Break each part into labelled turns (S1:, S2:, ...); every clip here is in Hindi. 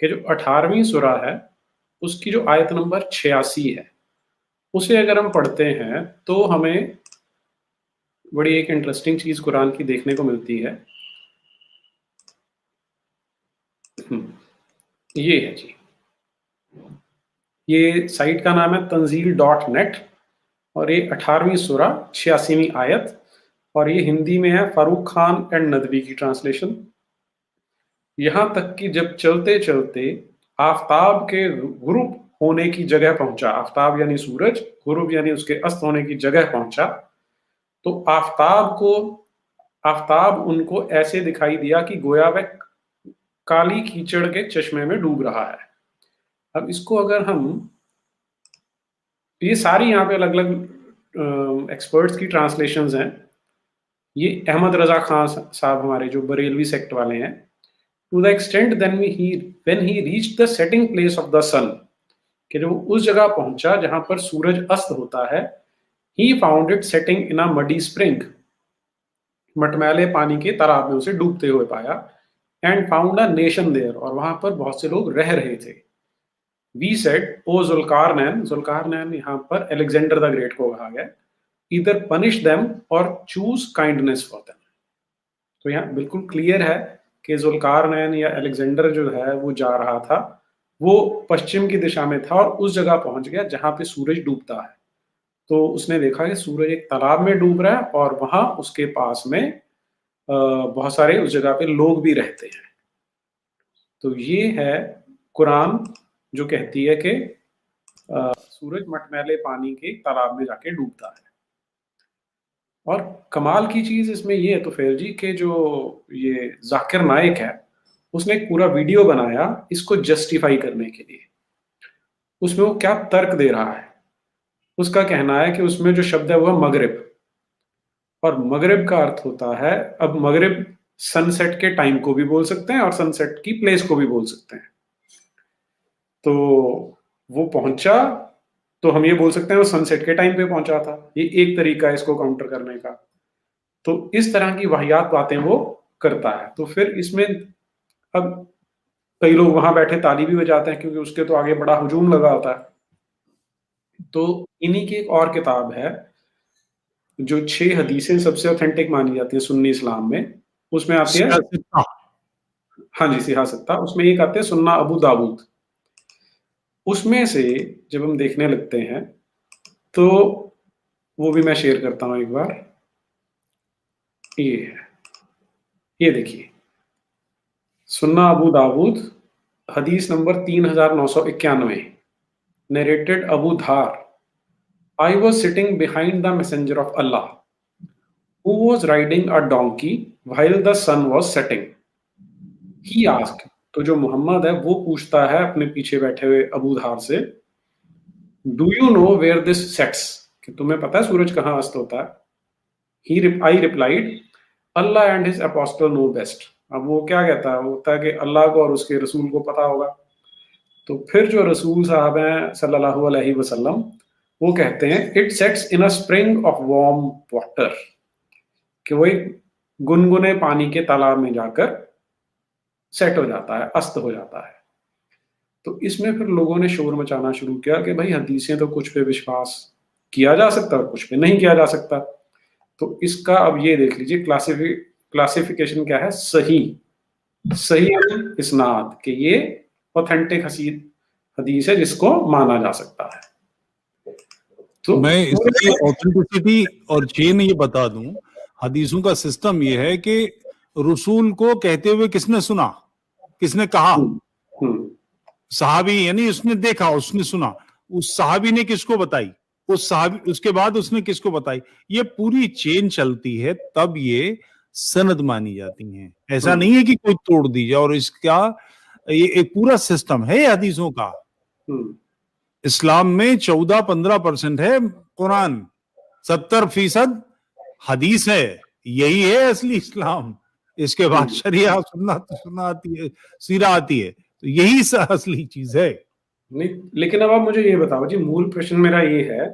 S1: कि जो 18वीं सूरा है उसकी जो आयत नंबर 86 है, उसे अगर हम पढ़ते हैं तो हमें बड़ी एक इंटरेस्टिंग चीज कुरान की देखने को मिलती है। ये है जी, ये साइट का नाम है tanzil.net और ये 18वीं सूरा 86वीं आयत, और ये हिंदी में है फारूक खान एंड नदवी की ट्रांसलेशन। यहां तक कि जब चलते चलते आफताब के गुरूब होने की जगह पहुंचा, आफताब यानी सूरज, गुरूब यानी उसके अस्त होने की जगह पहुंचा, तो आफताब उनको ऐसे दिखाई दिया कि गोया वह काली कीचड़ के चश्मे में डूब रहा है। अब इसको अगर हम, ये सारी यहाँ पे अलग अलग एक्सपर्ट्स की ट्रांसलेशंस हैं। ये अहमद रजा खान साहब हमारे जो बरेलवी सेक्ट वाले हैं, to the extent when he reached the setting place of the sun, कि जो उस जगह पहुंचा जहां पर सूरज अस्त होता है, he found it setting in a muddy spring, मटमैले पानी के तालाब में उसे डूबते हुए पाया, and found a nation there, और वहां पर बहुत से लोग रह रहे थे। वी सेड ओ जुल्कारनैन, जुल्कारनैन यहाँ पर अलेक्जेंडर द ग्रेट को कहा गया, ईदर पनिश देम और चूज काइंडनेस फॉर देम। तो यहाँ बिल्कुल क्लियर है कि जुल्कारनैन या अलेक्जेंडर जो है वो जा रहा था, वो पश्चिम की दिशा में था और उस जगह पहुंच गया जहां पे सूरज डूबता है। तो उसने देखा कि सूरज एक तालाब में डूब रहा है और वहां उसके पास में बहुत सारे उस जगह पे लोग भी रहते हैं। तो ये है कुरान जो कहती है कि सूरज मटमैले पानी के तालाब में जाके डूबता है। और कमाल की चीज इसमें ये है तो फेर जी कि जो ये जाकिर नाइक है, उसने एक पूरा वीडियो बनाया इसको जस्टिफाई करने के लिए। उसमें वो क्या तर्क दे रहा है, उसका कहना है कि उसमें जो शब्द है वो है मगरिब, और मगरिब का अर्थ होता है, अब मगरिब सनसेट के टाइम को भी बोल सकते हैं और सनसेट की प्लेस को भी बोल सकते हैं। तो वो पहुंचा तो हम ये बोल सकते हैं वो सनसेट के टाइम पे पहुंचा था, ये एक तरीका है इसको काउंटर करने का। तो इस तरह की वाहियात बातें वो करता है। तो फिर इसमें अब कई लोग वहां बैठे ताली भी बजाते हैं क्योंकि उसके तो आगे बड़ा हुजूम लगा होता है। तो इन्हीं की एक और किताब है जो 6 हदीसें सबसे ऑथेंटिक मानी जाती है सुन्नी इस्लाम में, उसमें आती है, हाँ जी, सियासत्ता, उसमें एक आते हैं सुन्ना अबू दाऊद। उसमें से जब हम देखने लगते हैं तो वो भी मैं शेयर करता हूं एक बार। ये है, ये देखिए, सुन्ना अबू दाऊद हदीस number 3991, narrated Abu Dhar, I was sitting behind the messenger of Allah, who was riding a donkey while the sun was setting. He asked, तो जो मोहम्मद है वो पूछता है अपने पीछे बैठे हुए अबू धार से, do you know where this sets, कि तुम्हें पता है सूरज कहाँ अस्त होता है? I replied, Allah and his apostle know best. अब वो क्या कहता है, वो होता है कि अल्लाह को और उसके रसूल को पता होगा। तो फिर जो रसूल साहब हैं सल्लल्लाहु अलैहि वसल्लम, वो कहते हैं it sets in a spring of warm water, कि वो एक गुनगुने पानी के तालाब में जाकर सेट हो जाता है, अस्त हो जाता है। तो इसमें फिर लोगों ने शोर मचाना शुरू किया कि भाई हदीसें तो कुछ पे विश्वास किया जा सकता है और कुछ पे नहीं किया जा सकता। तो इसका अब ये देख लीजिए क्लासिफिकेशन क्या है, सही इस्नाद, कि ये ऑथेंटिक हदीस है जिसको माना जा सकता है।
S2: तो मैं इसकी ऑथेंटिसिटी और चेन ये बता दूं, हदीसों का सिस्टम ये है कि रसूल को कहते हुए किसने सुना, किसने कहा? सहाबी, यानी उसने देखा, उसने सुना, उस सहाबी ने किसको बताई, उस सहाबी उसके बाद उसने किसको बताई, ये पूरी चेन चलती है, तब ये सनद मानी जाती हैं। ऐसा नहीं है कि कोई तोड़ दी जाए, और इसका ये एक पूरा सिस्टम है हदीसों का। इस्लाम में 14-15% है कुरान, 70% हदीस है। यही है असली इस्लाम। इसके बाद शरिया सुन्ना आती है, सीरा आती है, तो यही असली चीज है।
S1: नहीं, लेकिन अब आप मुझे ये बताओ जी, मूल प्रश्न मेरा ये है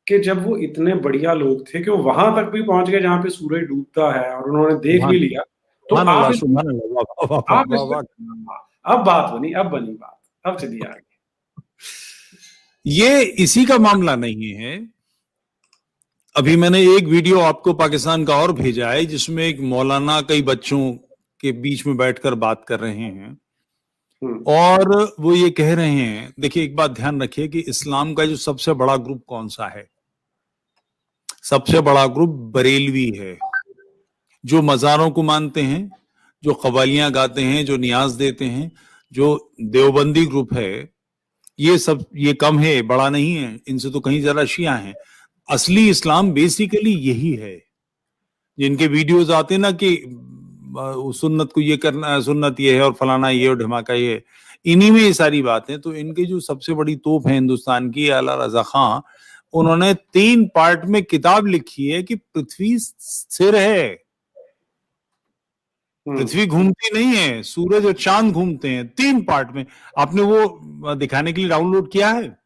S1: कि जब वो इतने बढ़िया लोग थे कि वो वहां तक भी पहुंच गए जहां पे सूरज डूबता है और उन्होंने देख भी लिया, तो अब बात बनी, अब बनी बात, अब चलिए आगे।
S2: ये इसी का मामला नहीं है। अभी मैंने एक वीडियो आपको पाकिस्तान का और भेजा है जिसमें एक मौलाना कई बच्चों के बीच में बैठकर बात कर रहे हैं और वो ये कह रहे हैं, देखिए एक बात ध्यान रखिए कि इस्लाम का जो सबसे बड़ा ग्रुप कौन सा है? सबसे बड़ा ग्रुप बरेलवी है, जो मज़ारों को मानते हैं, जो कव्वालियां गाते हैं, जो नियाज देते हैं। जो देवबंदी ग्रुप है, ये सब, ये कम है, बड़ा नहीं है, इनसे तो कहीं ज्यादा शिया हैं। असली इस्लाम बेसिकली यही है। जिनके वीडियोस आते हैं ना कि सुन्नत को ये करना, सुन्नत ये है और फलाना ये और धमाका ये है, इन्हीं में ये सारी बातें। तो इनके जो सबसे बड़ी तोप है हिंदुस्तान की, आला रजा खां, उन्होंने 3 पार्ट में किताब लिखी है कि पृथ्वी स्थिर है, पृथ्वी घूमती नहीं है, सूरज और चांद घूमते हैं। 3 पार्ट में। आपने वो दिखाने के लिए डाउनलोड किया है?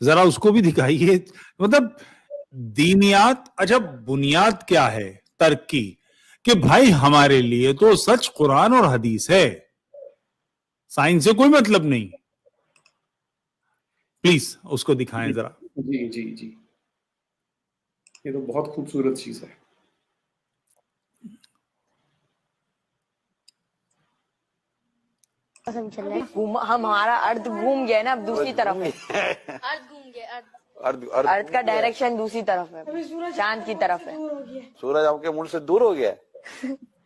S2: जरा उसको भी दिखाइए। मतलब दीनियात, अच्छा बुनियाद क्या है तर्क की, कि भाई हमारे लिए तो सच कुरान और हदीस है, साइंस से कोई मतलब नहीं। प्लीज उसको दिखाएं जरा।
S1: जी जी जी, ये तो बहुत खूबसूरत चीज है।
S3: हमारा अर्थ घूम गया ना, अब दूसरी तरफ है। अर्थ घूम गया, अर्थ का डायरेक्शन दूसरी तरफ है, चांद की तरफ है।
S4: सूरज आपके मुल्क से दूर हो गया है?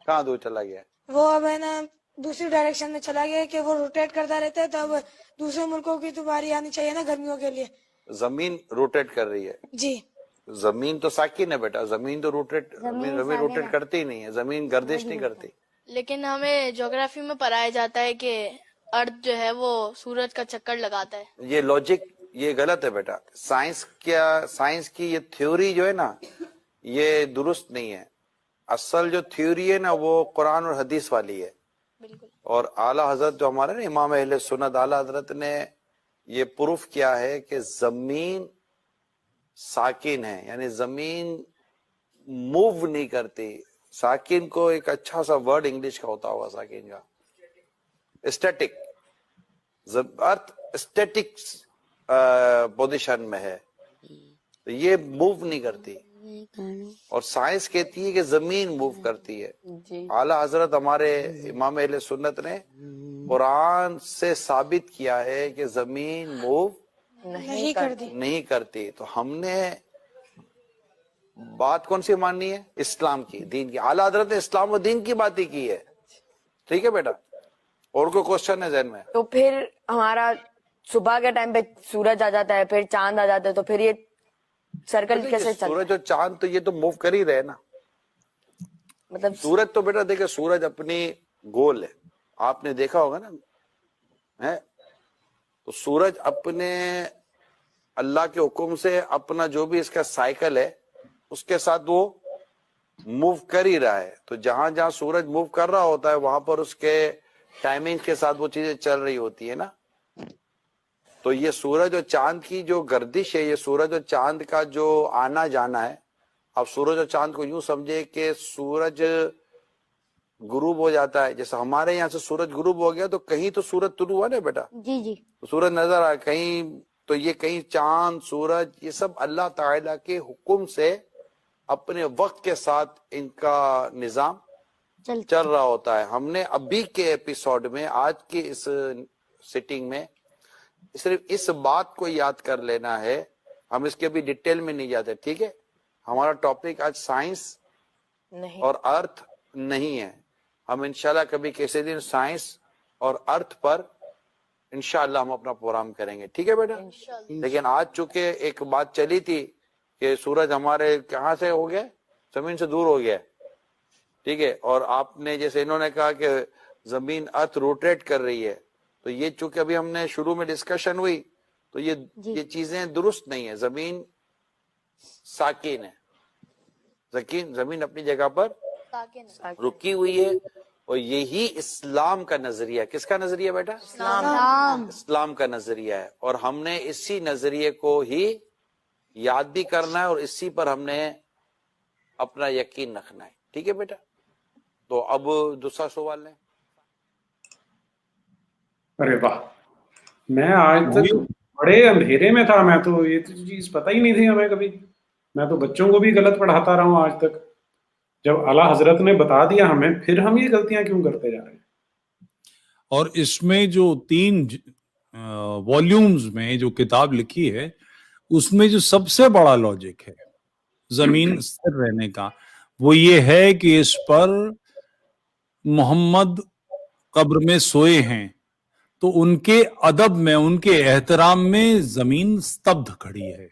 S4: कहाँ दूर चला गया?
S5: वो अब है ना दूसरी डायरेक्शन में चला गया कि वो रोटेट करता रहता है, तब दूसरे मुल्कों की तो बारी आनी चाहिए ना गर्मियों के लिए।
S4: जमीन रोटेट कर रही है
S5: जी।
S4: जमीन तो साकिन है बेटा, जमीन तो जमीन रोटेट करती ही नहीं है, जमीन गर्दिश नहीं करती।
S6: लेकिन हमें ज्योग्राफी में पढ़ाया जाता है कि अर्थ जो है वो सूरज का चक्कर लगाता है।
S4: ये लॉजिक ये गलत है बेटा। साइंस की ये थ्योरी जो है ना, ये दुरुस्त नहीं है। असल जो थ्योरी है ना, वो कुरान और हदीस वाली है।
S6: बिल्कुल।
S4: और आला हजरत जो हमारे ना इमाम अहले सुन्नत आला हजरत ने ये प्रूफ किया है कि जमीन साकिन है, यानी जमीन मूव नहीं करती। साकिन को एक अच्छा सा वर्ड इंग्लिश का होता होगा साकिन का, स्टैटिक। अर्थ स्टैटिक पोजीशन में है, तो ये मूव नहीं करती। और साइंस कहती है कि जमीन मूव करती है। आला हजरत हमारे इमाम अहले सुन्नत ने कुरान से साबित किया है कि जमीन मूव नहीं करती। तो हमने बात कौन सी माननी है? इस्लाम की, दीन की। आला हजरत ने इस्लाम और दीन की बात ही की है। ठीक है बेटा, और कोई क्वेश्चन है जहन में?
S3: तो फिर हमारा सुबह के टाइम पे सूरज आ जाता है, फिर चांद आ जाता है, तो फिर ये सर्कल कैसे चलता है?
S4: सूरज और चांद तो ये तो मूव कर ही रहे ना।
S3: मतलब
S4: सूरज तो बेटा देखिए, सूरज अपनी गोल है, आपने देखा होगा ना, है? तो सूरज अपने अल्लाह के हुक्म से अपना जो भी इसका साइकिल है उसके साथ वो मूव कर ही रहा है। तो जहां जहां सूरज मूव कर रहा होता है वहां पर उसके टाइमिंग के साथ वो चीजें चल रही होती है ना। तो ये सूरज और चांद की जो गर्दिश है, ये सूरज और चांद का जो आना जाना है, आप सूरज और चांद को यूं समझे कि सूरज गुरूब हो जाता है। जैसे हमारे यहाँ से सूरज गुरूब हो गया तो कहीं तो सूरज तुलू हुआ ना बेटा,
S3: जी जी,
S4: तो सूरज नजर आया कहीं, तो ये कहीं चांद सूरज ये सब अल्लाह ताला के हुक्म से अपने वक्त के साथ इनका निजाम चल रहा होता है। हमने अभी के एपिसोड में, आज की इस सिटिंग में सिर्फ इस बात को याद कर लेना है, हम इसके अभी डिटेल में नहीं जाते। ठीक है, हमारा टॉपिक आज साइंस और अर्थ नहीं है। हम इंशाल्लाह कभी किसी दिन साइंस और अर्थ पर इंशाल्लाह हम अपना प्रोग्राम करेंगे। ठीक है बेटा? लेकिन आज चूंकि एक बात चली थी कि सूरज हमारे कहाँ से हो गया, जमीन से दूर हो गया, ठीक है, और आपने जैसे इन्होंने कहा कि जमीन अर्थ रोटेट कर रही है, तो ये चूंकि अभी हमने शुरू में डिस्कशन हुई, तो ये चीजें दुरुस्त नहीं है। जमीन साकिन है, जमीन अपनी जगह पर रुकी हुई है। और यही इस्लाम का नजरिया, किसका नजरिया बेटा? इस्लाम का नजरिया है। और हमने इसी नजरिए को ही याद भी करना है और इसी पर हमने अपना यकीन रखना है। ठीक है बेटा? तो अब दूसरा सवाल है।
S1: अरे वाह, मैं आज तक बड़े अंधेरे में था, मैं तो ये तो चीज पता ही नहीं थी हमें कभी। मैं तो बच्चों को भी गलत पढ़ाता रहा हूँ आज तक। जब आला हजरत ने बता दिया हमें, फिर हम ये गलतियां क्यों करते जा रहे हैं?
S2: और इसमें जो 3 वॉल्यूम्स में जो किताब लिखी है, उसमें जो सबसे बड़ा लॉजिक है जमीन स्थिर रहने का, वो ये है कि इस पर मोहम्मद कब्र में सोए हैं, तो उनके अदब में, उनके एहतराम में जमीन स्तब्ध खड़ी है।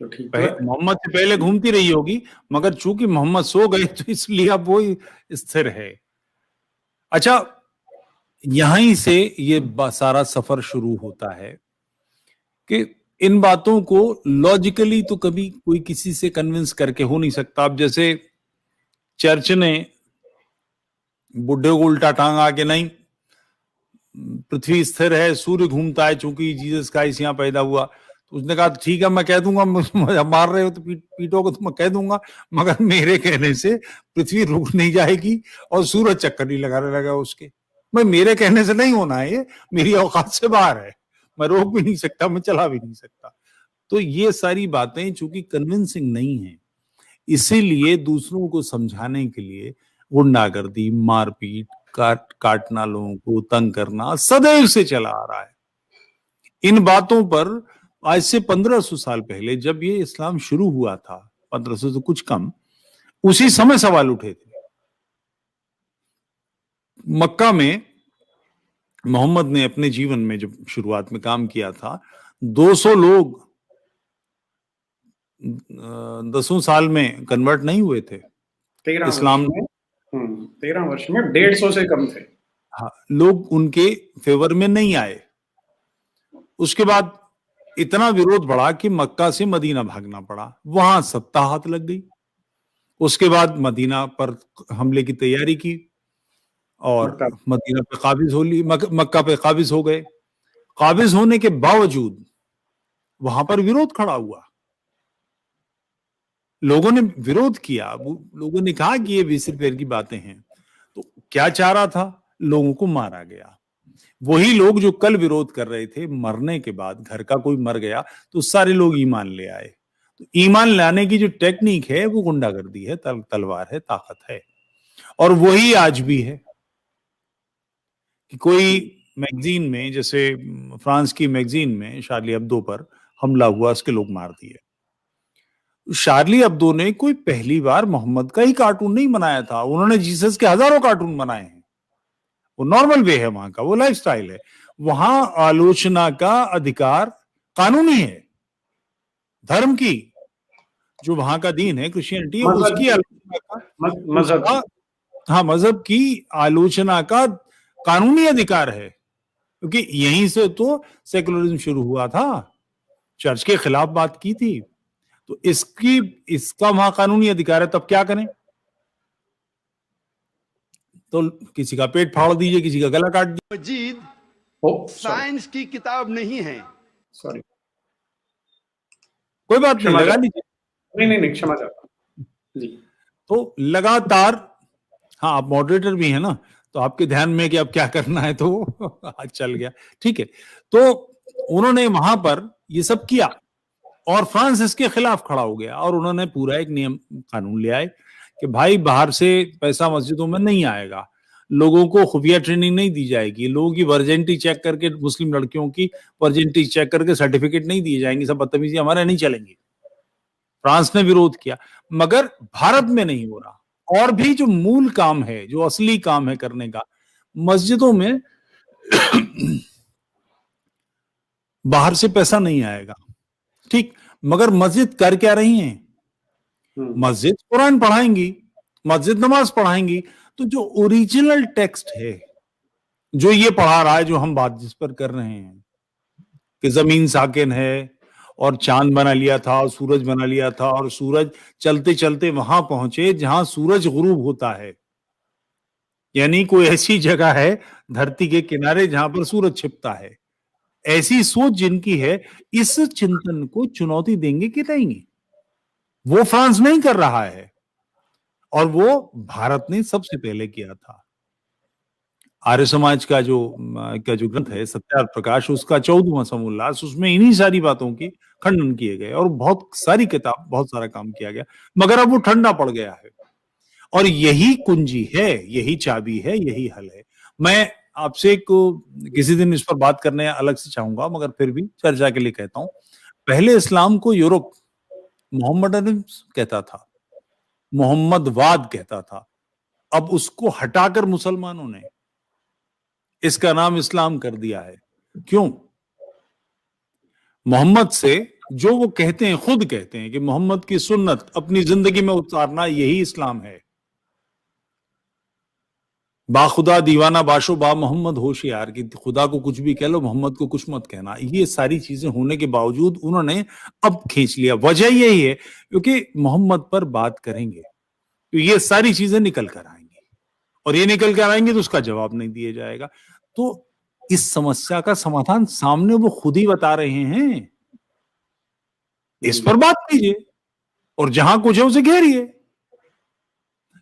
S1: तो ठीक है,
S2: मोहम्मद से पहले घूमती रही होगी, मगर चूंकि मोहम्मद सो गए तो इसलिए अब वो स्थिर है। अच्छा, यहीं से ये सारा सफर शुरू होता है कि इन बातों को लॉजिकली तो कभी कोई किसी से कन्विंस करके हो नहीं सकता। अब जैसे चर्च ने बुढ़े को उल्टा टांग आके, नहीं पृथ्वी स्थिर है, सूर्य घूमता है, चूंकि जीसस क्राइस्ट यहाँ पैदा हुआ, तो उसने कहा ठीक है मैं कह दूंगा, मार रहे हो तो पीटोगे तो मैं कह दूंगा, मगर मेरे कहने से पृथ्वी रुक नहीं जाएगी और सूरज चक्कर नहीं लगाने लगा उसके। मैं मेरे कहने से नहीं होना है, ये मेरी औकात से बाहर है, मैं रोक भी नहीं सकता, मैं चला भी नहीं सकता। तो ये सारी बातें चूंकि कन्विंसिंग नहीं है, इसीलिए दूसरों को समझाने के लिए गुंडागर्दी, मारपीट, काटना, लोगों को तंग करना सदैव से चला आ रहा है। इन बातों पर आज से 1500 साल पहले जब ये इस्लाम शुरू हुआ था, 1500 से कुछ कम, उसी समय सवाल उठे थे। मक्का में मोहम्मद ने अपने जीवन में जब शुरुआत में काम किया था, 200 लोग 10 साल में कन्वर्ट नहीं हुए थे
S1: 13
S2: इस्लाम
S1: वर्ष में। 13 वर्ष में 150 से कम थे।
S2: हाँ, लोग उनके फेवर में नहीं आए। उसके बाद इतना विरोध बढ़ा कि मक्का से मदीना भागना पड़ा, वहां सत्ता हाथ लग गई। उसके बाद मदीना पर हमले की तैयारी की और मदीना पे काबिज हो ली, मक्का पे काबिज हो गए। काबिज होने के बावजूद वहां पर विरोध खड़ा हुआ, लोगों ने विरोध किया, लोगों ने कहा कि ये विसिर पैर की बातें हैं। तो क्या चाह रहा था? लोगों को मारा गया। वही लोग जो कल विरोध कर रहे थे, मरने के बाद घर का कोई मर गया तो सारे लोग ईमान ले आए। तो ईमान लाने की जो टेक्निक है वो गुंडागर्दी है, तलवार है, ताकत है। और वही आज भी है कि कोई मैगजीन में, जैसे फ्रांस की मैगजीन में शार्ली अब्दो पर हमला हुआ, उसके लोग मार दिए। शार्ली अब्दो ने कोई पहली बार मोहम्मद का ही कार्टून नहीं बनाया था, उन्होंने जीसस के हजारों कार्टून बनाए हैं। वो नॉर्मल वे है वहां का, वो लाइफस्टाइल है। वहां आलोचना का अधिकार कानूनी है। धर्म की, जो वहां का दीन है क्रिश्चियनिटी, उसकी आलोचना का,
S1: मजहब,
S2: हाँ, मजहब की आलोचना का कानूनी अधिकार है, क्योंकि यहीं से तो सेकुलरिज्म शुरू हुआ था। चर्च के खिलाफ बात की थी, तो इसका वहां कानूनी अधिकार है। तब क्या करें? तो किसी का पेट फाड़ दीजिए, किसी का गला काट दीजिए।
S7: मजीद साइंस की किताब नहीं है।
S1: सॉरी,
S2: कोई बात नहीं, लगा लीजिए।
S1: नहीं, क्षमा चाहता हूं जी।
S2: तो लगातार, हाँ, आप मॉडरेटर भी है ना, तो आपके ध्यान में कि अब क्या करना है, तो आज चल गया, ठीक है। तो उन्होंने वहां पर ये सब किया और फ्रांस इसके खिलाफ खड़ा हो गया और उन्होंने पूरा एक नियम कानून ले आए कि भाई बाहर से पैसा मस्जिदों में नहीं आएगा, लोगों को खुफिया ट्रेनिंग नहीं दी जाएगी, लोगों की वर्जिनिटी चेक करके, मुस्लिम लड़कियों की वर्जिनिटी चेक करके सर्टिफिकेट नहीं दिए जाएंगे, सब बदतमीजी हमारे नहीं चलेंगी। फ्रांस ने विरोध किया, मगर भारत में नहीं हो रहा। और भी जो मूल काम है, जो असली काम है करने का, मस्जिदों में बाहर से पैसा नहीं आएगा, ठीक, मगर मस्जिद कर क्या रही है? मस्जिद कुरान पढ़ाएंगी, मस्जिद नमाज पढ़ाएंगी। तो जो ओरिजिनल टेक्स्ट है, जो ये पढ़ा रहा है, जो हम बात जिस पर कर रहे हैं कि जमीन साकिन है और चांद बना लिया था और सूरज बना लिया था और सूरज चलते चलते वहां पहुंचे जहां सूरज गुरूब होता है, यानी कोई ऐसी जगह है धरती के किनारे जहां पर सूरज छिपता है। ऐसी सोच जिनकी है, इस चिंतन को चुनौती देंगे कि नहीं? वो फ्रांस नहीं कर रहा है और वो भारत ने सबसे पहले किया था। आर्य समाज का जो ग्रंथ है सत्यार्थ प्रकाश, उसका 14वां समोल्लास, उसमें इन्हीं सारी बातों की खंडन किए गए और बहुत सारी किताब, बहुत सारा काम किया गया, मगर अब वो ठंडा पड़ गया है। और यही कुंजी है, यही चाबी है, यही हल है। मैं आपसे किसी दिन इस पर बात करने अलग से चाहूंगा, मगर फिर भी चर्चा के लिए कहता हूं, पहले इस्लाम को यूरोप मोहम्मडनिज्म कहता था, मोहम्मदवाद कहता था। अब उसको हटाकर मुसलमानों ने इसका नाम इस्लाम कर दिया है। क्यों? मोहम्मद से जो वो कहते हैं, खुद कहते हैं कि मोहम्मद की सुन्नत अपनी जिंदगी में उतारना यही इस्लाम है। बाखुदा दीवाना बाशो बा मोहम्मद होशियार, कि खुदा को कुछ भी कह लो, मोहम्मद को कुछ मत कहना। ये सारी चीजें होने के बावजूद उन्होंने अब खींच लिया। वजह यही है क्योंकि मोहम्मद पर बात करेंगे तो ये सारी चीजें निकल कर आएंगी, और ये निकल कर आएंगे तो उसका जवाब नहीं दिया जाएगा। तो इस समस्या का समाधान सामने वो खुद ही बता रहे हैं, इस पर बात कीजिए और जहां कुछ है उसे घेरिए।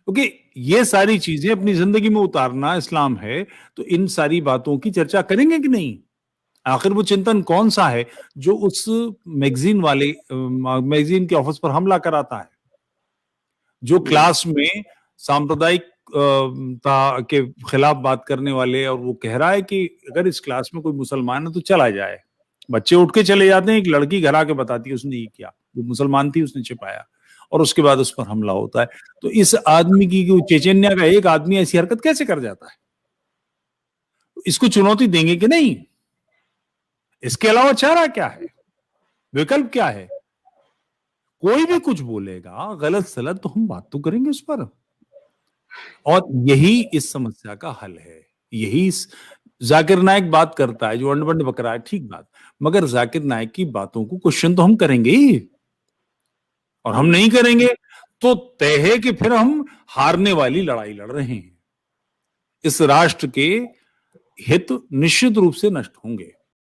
S2: क्योंकि ये सारी चीजें अपनी जिंदगी में उतारना इस्लाम है, तो इन सारी बातों की चर्चा करेंगे कि नहीं? आखिर वो चिंतन कौन सा है जो उस मैगजीन के ऑफिस पर हमला कराता है, जो क्लास में सांप्रदायिक के खिलाफ बात करने वाले, और वो कह रहा है कि अगर इस क्लास में कोई मुसलमान है तो चला जाए। बच्चे उठ के चले जाते हैं, एक लड़की घर आके बताती है उसने ये किया, वो मुसलमान थी, उसने छिपाया, और उसके बाद उस पर हमला होता है। तो इस आदमी की चेचन्या का एक आदमी ऐसी हरकत कैसे कर जाता है? इसको चुनौती देंगे कि नहीं? इसके अलावा चारा क्या है, विकल्प क्या है? कोई भी कुछ बोलेगा गलत सलत तो हम बात तो करेंगे उस पर, और यही इस समस्या का हल है। यही जाकिर नाइक बात करता है, जो अंड बकरा है, ठीक बात, मगर जाकिर नाइक की बातों को क्वेश्चन तो हम करेंगे ही, और हम नहीं करेंगे तो तय है कि फिर हम हारने वाली लड़ाई लड़ रहे हैं। इस राष्ट्र के हित निश्चित रूप से नष्ट होंगे।